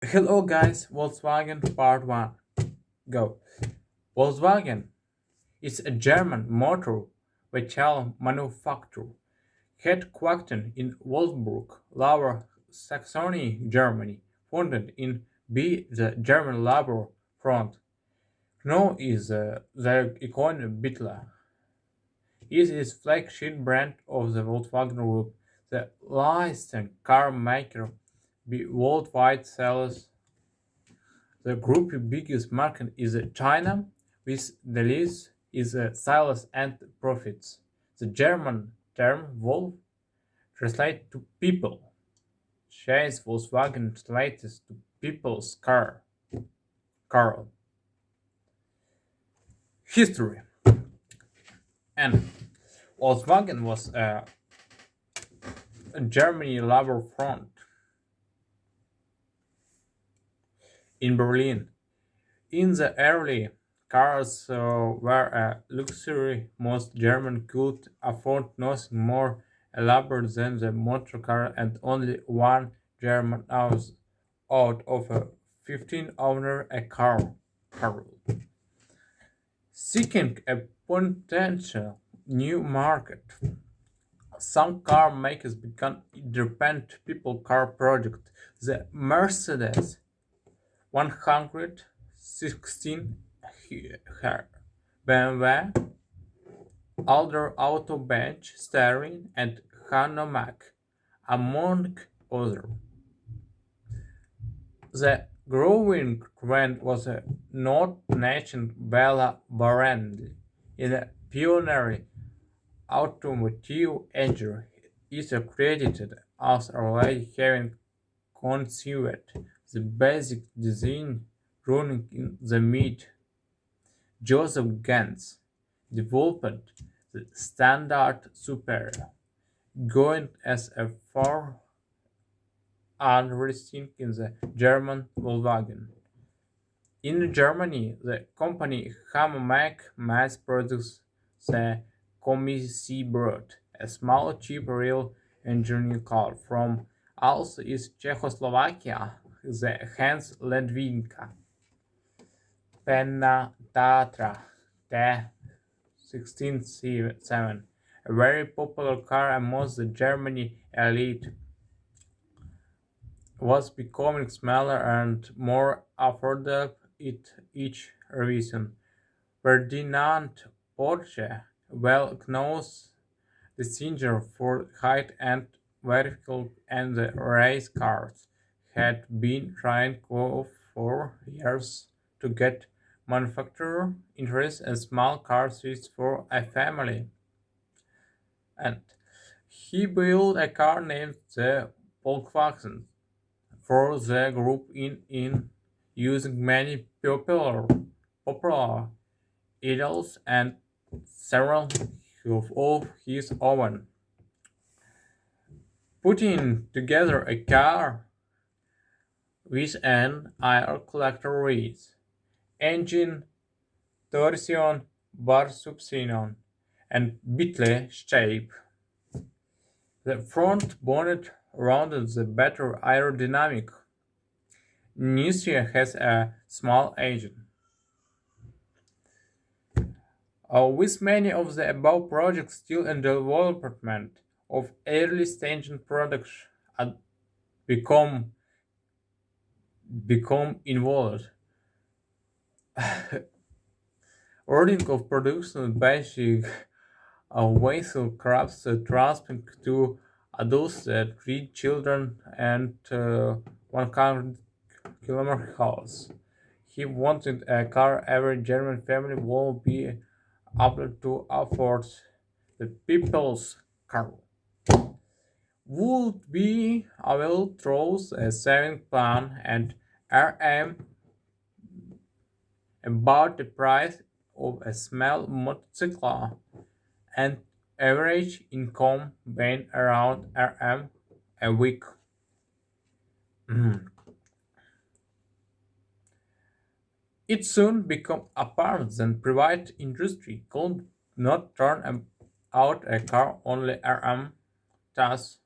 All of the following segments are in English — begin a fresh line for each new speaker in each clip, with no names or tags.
Hello guys, Volkswagen Part 1. Go. Volkswagen is a German motor vehicle manufacturer headquartered in Wolfsburg, Lower Saxony, Germany, founded in B. the German Labor Front. Known is the icon Beetle. It is flagship brand of the Volkswagen Group, the largest car maker worldwide sells. The group's biggest market is China, with the least is sales and profits. The German term Wolf translates to people. Chase Volkswagen translates to people's car. Car. History. And Volkswagen was a Germany labor front in Berlin. In the early cars were a luxury. Most Germans could afford nothing more elaborate than the motor car, and only one German house out of 15 owned a car. Seeking a potential new market, some car makers began independent people car project. The Mercedes 116 BMW, Alder Auto Bench, Steering, and Hanomag, among others. The growing trend was a not named Bella brand in a pioneering automotive age is credited as already having conceived the basic design running in the mid. Joseph Gans developed the standard Superior, going as a far unresting in the German Volkswagen. In Germany, the company Hammermack mass produces the Kommissiebrot, a small cheap rail engineering car from also East Czechoslovakia, the Hans Ledwinka. Penna Tatra T1607, a very popular car amongst the Germany elite, was becoming smaller and more affordable at each revision. Ferdinand Porsche, well known distinguished for high-end vehicles and the race cars, had been trying for years to get manufacturer interest in small car suites for a family, and he built a car named the Volkswagen for the group in using many popular idols and several of his own, putting together a car with an air collector with engine, torsion, bar subsinon, and Beetle shape. The front bonnet rounded the better aerodynamic. Nissia has a small engine. With many of the above projects still in development of early stage products had become involved. Ordering of production basic vessel crafts transport to adults, 3 children, and 100 kilometers. He wanted a car every German family will be able to afford. The people's car would be available through a saving plan and RM about the price of a small motorcycle, and average income being around RM a week. It soon became apparent that private industry could not turn out a car only RM, thus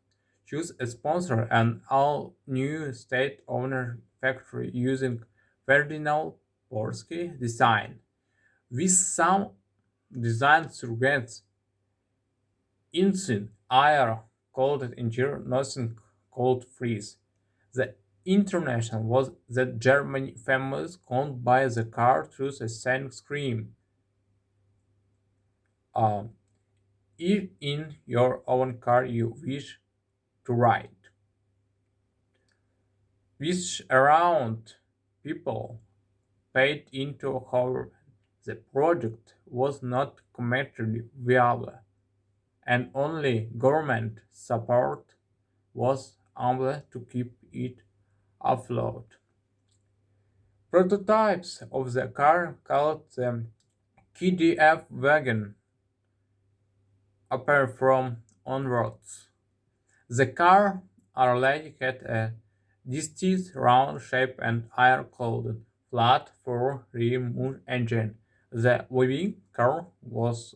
choose a sponsor and all new state-owned factory using Ferdinand Porsche design, with some design surrogates inside air cold interior, nothing cold freeze. The international was that Germany famous can't buy the car through a sonic scream. Um, if in your own car you wish to ride, which around people paid into how the project was not commercially viable, and only government support was able to keep it afloat. Prototypes of the car called the KDF wagon appear from onwards. The car already had a distinct round shape and air-cooled flat four-rear engine. The Wing car was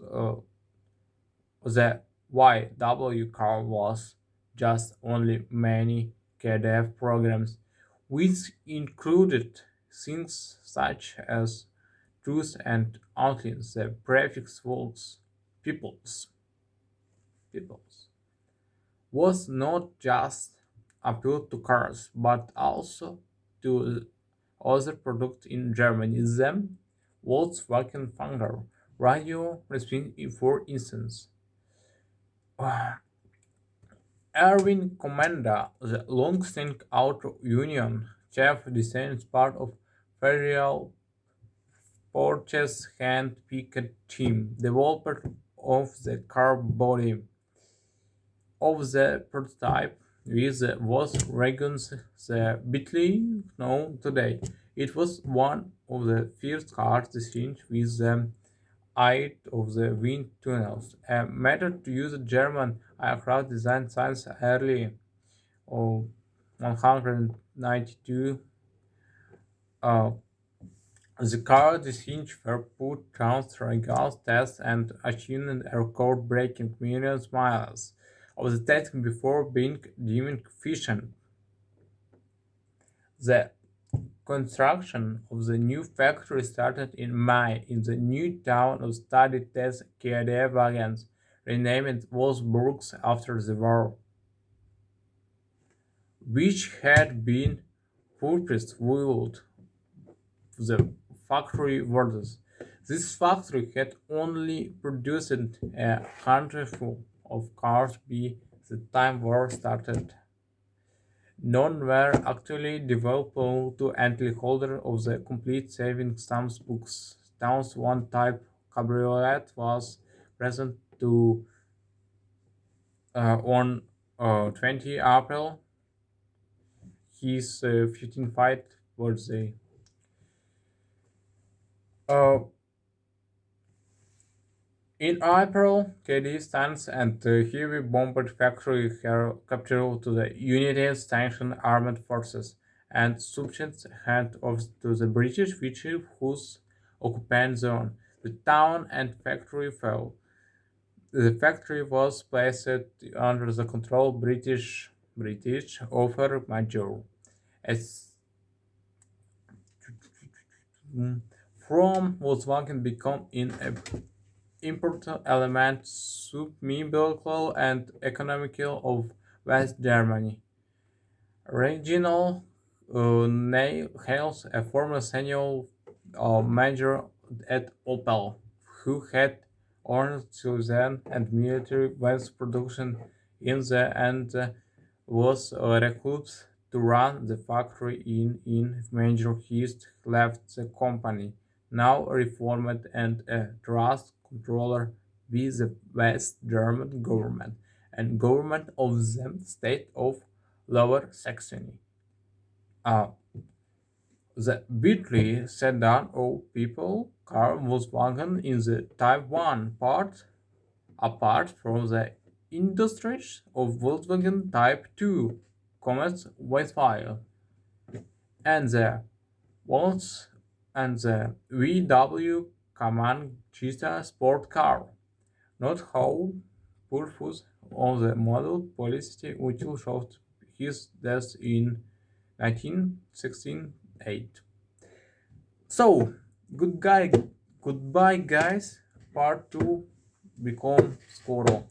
the YW car was just only many KDF programs, which included things such as truth and outlines. The prefix volks peoples peoples was not just appealed to cars but also to other products in Germany. The Volkswagen Fanger radio receipt, for instance. Erwin Commander, the long-standing auto union chief designs part of Federal Porsche's hand-picked team, developer of the car body of the prototype, which was Reagan's the bitly known today. It was one of the first cars designed with the height of the wind tunnels, a method to use German aircraft design since early of 192. Uh, the car designed were put through rigorous tests and achieved a record-breaking million miles of the testing before being deemed efficient. The construction of the new factory started in May in the new town of study test KDA wagons, renamed Wolfsburgs after the war, which had been purchased with the factory orders. This factory had only produced a handful of cars by the time war started. None were actually developed to entry holder of the complete saving stamps books. Town's one type cabriolet was present to on 20 April his 15th fight birthday. Uh, in April, KD stands and heavy bombed factory were captured to the United States Armed Forces and subject hand over to the British, which whose occupant zone. The town and factory fell. The factory was placed under the control British over major. As from Volkswagen become in a important element sub-biblical and economical of West Germany. Regional hails a former senior manager at Opel, who had earned citizen and military weapons production in the end was recruited to run the factory in major East left the company, now reformed and a trust controller with the West German government and government of the state of Lower Saxony. Uh, the Bentley sedan or people car Volkswagen in the Type 1 part, apart from the industries of Volkswagen Type 2, Commerce Westphal, and the Volks and the VW Command Chista sport car. Not how purpose of the model policy which showed his death in 1968. So, good guy, goodbye, guys. Part 2 become Skoro.